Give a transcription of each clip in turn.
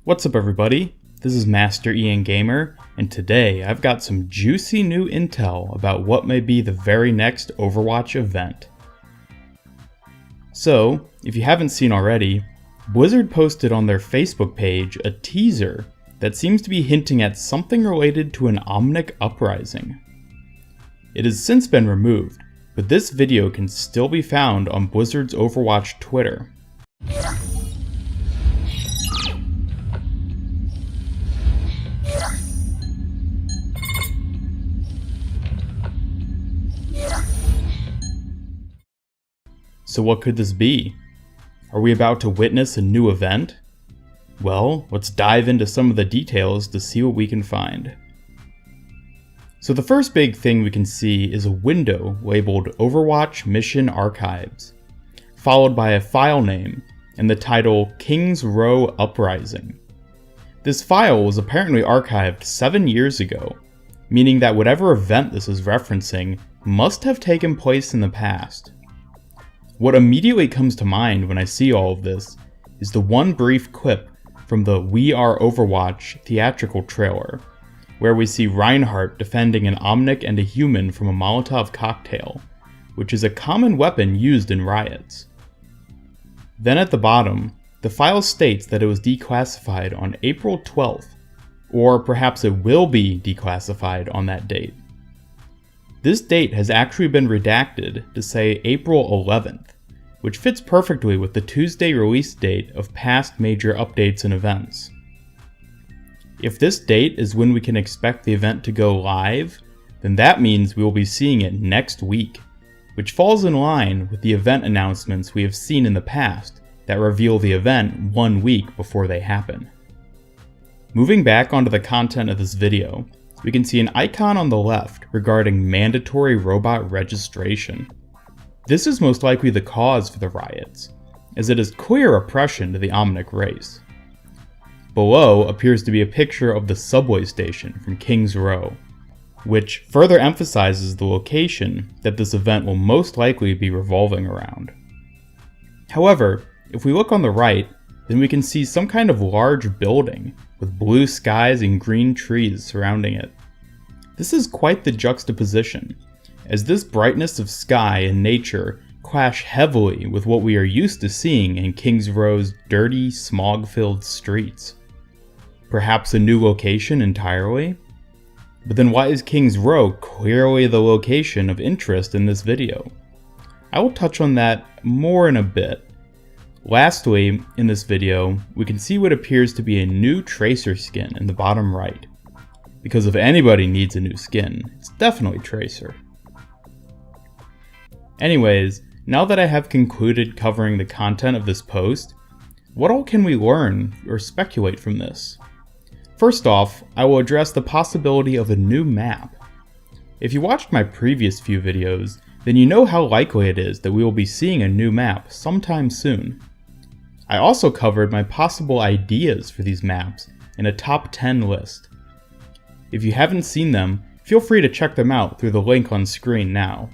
What's up everybody, this is Master Ian Gamer, and today I've got some juicy new intel about what may be the very next Overwatch event. So, if you haven't seen already, Blizzard posted on their Facebook page a teaser that seems to be hinting at something related to an Omnic Uprising. It has since been removed, but this video can still be found on Blizzard's Overwatch Twitter. So what could this be? Are we about to witness a new event? Well, let's dive into some of the details to see what we can find. So the first big thing we can see is a window labeled Overwatch Mission Archives, followed by a file name and the title King's Row Uprising. This file was apparently archived 7 years ago, meaning that whatever event this is referencing must have taken place in the past. What immediately comes to mind when I see all of this is the one brief clip from the We Are Overwatch theatrical trailer, where we see Reinhardt defending an Omnic and a human from a Molotov cocktail, which is a common weapon used in riots. Then at the bottom, the file states that it was declassified on April 12th, or perhaps it will be declassified on that date. This date has actually been redacted to say April 11th, which fits perfectly with the Tuesday release date of past major updates and events. If this date is when we can expect the event to go live, then that means we will be seeing it next week, which falls in line with the event announcements we have seen in the past that reveal the event 1 week before they happen. Moving back onto the content of this video, we can see an icon on the left regarding mandatory robot registration. This is most likely the cause for the riots, as it is clear oppression to the Omnic race. Below appears to be a picture of the subway station from King's Row, which further emphasizes the location that this event will most likely be revolving around. However, if we look on the right, then we can see some kind of large building with blue skies and green trees surrounding it. This is quite the juxtaposition, as this brightness of sky and nature clash heavily with what we are used to seeing in King's Row's dirty, smog-filled streets. Perhaps a new location entirely? But then why is King's Row clearly the location of interest in this video? I will touch on that more in a bit. Lastly, in this video, we can see what appears to be a new Tracer skin in the bottom right. Because if anybody needs a new skin, it's definitely Tracer. Anyways, now that I have concluded covering the content of this post, what all can we learn or speculate from this? First off, I will address the possibility of a new map. If you watched my previous few videos, then you know how likely it is that we will be seeing a new map sometime soon. I also covered my possible ideas for these maps in a top 10 list. If you haven't seen them, feel free to check them out through the link on screen now.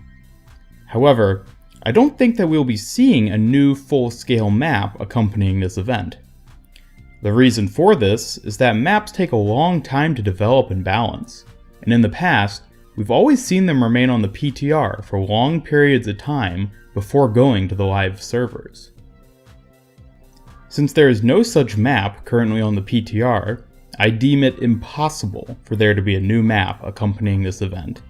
However, I don't think that we will be seeing a new full-scale map accompanying this event. The reason for this is that maps take a long time to develop and balance, and in the past, we've always seen them remain on the PTR for long periods of time before going to the live servers. Since there is no such map currently on the PTR, I deem it impossible for there to be a new map accompanying this event.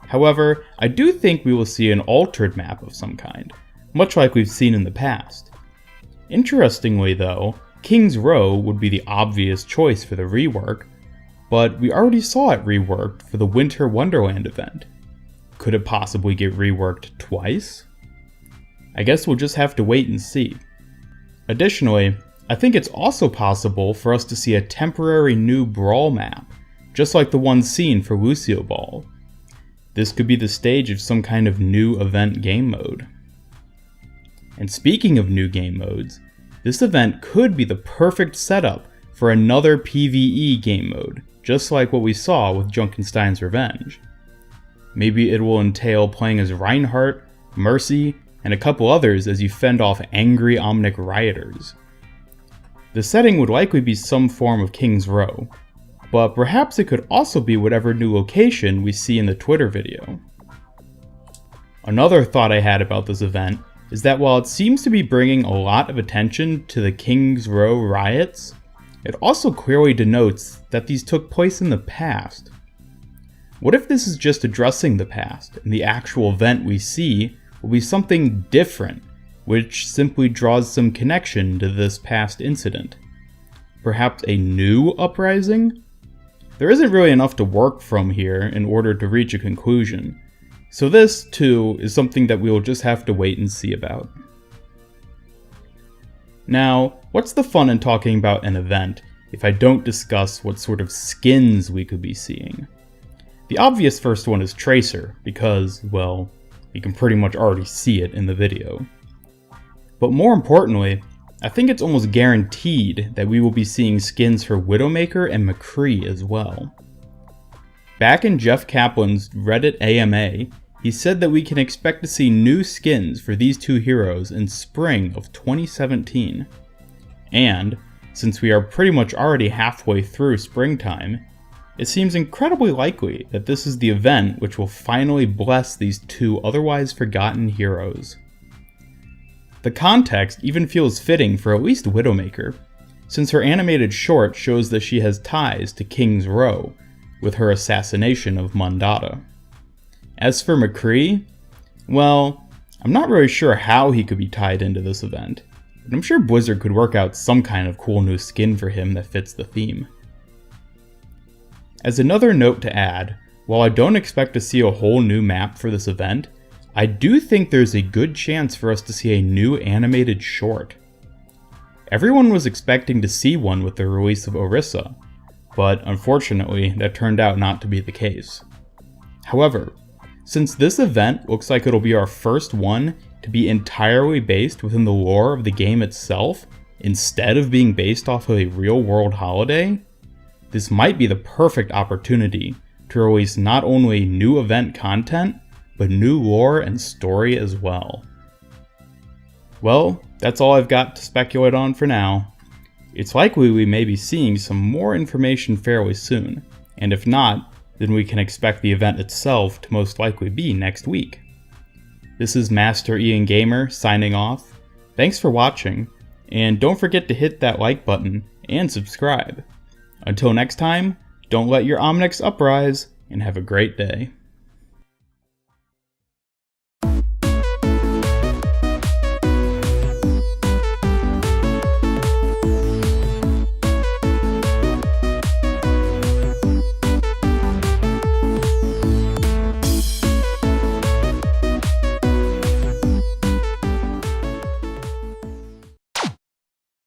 However, I do think we will see an altered map of some kind, much like we've seen in the past. Interestingly though, King's Row would be the obvious choice for the rework, but we already saw it reworked for the Winter Wonderland event. Could it possibly get reworked twice? I guess we'll just have to wait and see. Additionally, I think it's also possible for us to see a temporary new Brawl map, just like the one seen for Lucio Ball. This could be the stage of some kind of new event game mode. And speaking of new game modes, this event could be the perfect setup for another PvE game mode, just like what we saw with Junkenstein's Revenge. Maybe it will entail playing as Reinhardt, Mercy, and a couple others as you fend off angry Omnic rioters. The setting would likely be some form of King's Row, but perhaps it could also be whatever new location we see in the Twitter video. Another thought I had about this event is that while it seems to be bringing a lot of attention to the King's Row riots, it also clearly denotes that these took place in the past. What if this is just addressing the past, and the actual event we see will be something different, which simply draws some connection to this past incident? Perhaps a new uprising? There isn't really enough to work from here in order to reach a conclusion, so this, too, is something that we will just have to wait and see about. Now, what's the fun in talking about an event if I don't discuss what sort of skins we could be seeing? The obvious first one is Tracer, because, well, you can pretty much already see it in the video. But more importantly, I think it's almost guaranteed that we will be seeing skins for Widowmaker and McCree as well. Back in Jeff Kaplan's Reddit AMA, he said that we can expect to see new skins for these two heroes in spring of 2017. And, since we are pretty much already halfway through springtime, it seems incredibly likely that this is the event which will finally bless these two otherwise forgotten heroes. The context even feels fitting for at least Widowmaker, since her animated short shows that she has ties to King's Row, with her assassination of Mondada. As for McCree, well, I'm not really sure how he could be tied into this event, but I'm sure Blizzard could work out some kind of cool new skin for him that fits the theme. As another note to add, while I don't expect to see a whole new map for this event, I do think there's a good chance for us to see a new animated short. Everyone was expecting to see one with the release of Orisa, but unfortunately that turned out not to be the case. However, since this event looks like it'll be our first one to be entirely based within the lore of the game itself, instead of being based off of a real-world holiday, this might be the perfect opportunity to release not only new event content, but new lore and story as well. Well, that's all I've got to speculate on for now. It's likely we may be seeing some more information fairly soon, and if not, then we can expect the event itself to most likely be next week. This is Master Ian Gamer signing off. Thanks for watching, and don't forget to hit that like button and subscribe. Until next time, don't let your Omnics uprise, and have a great day.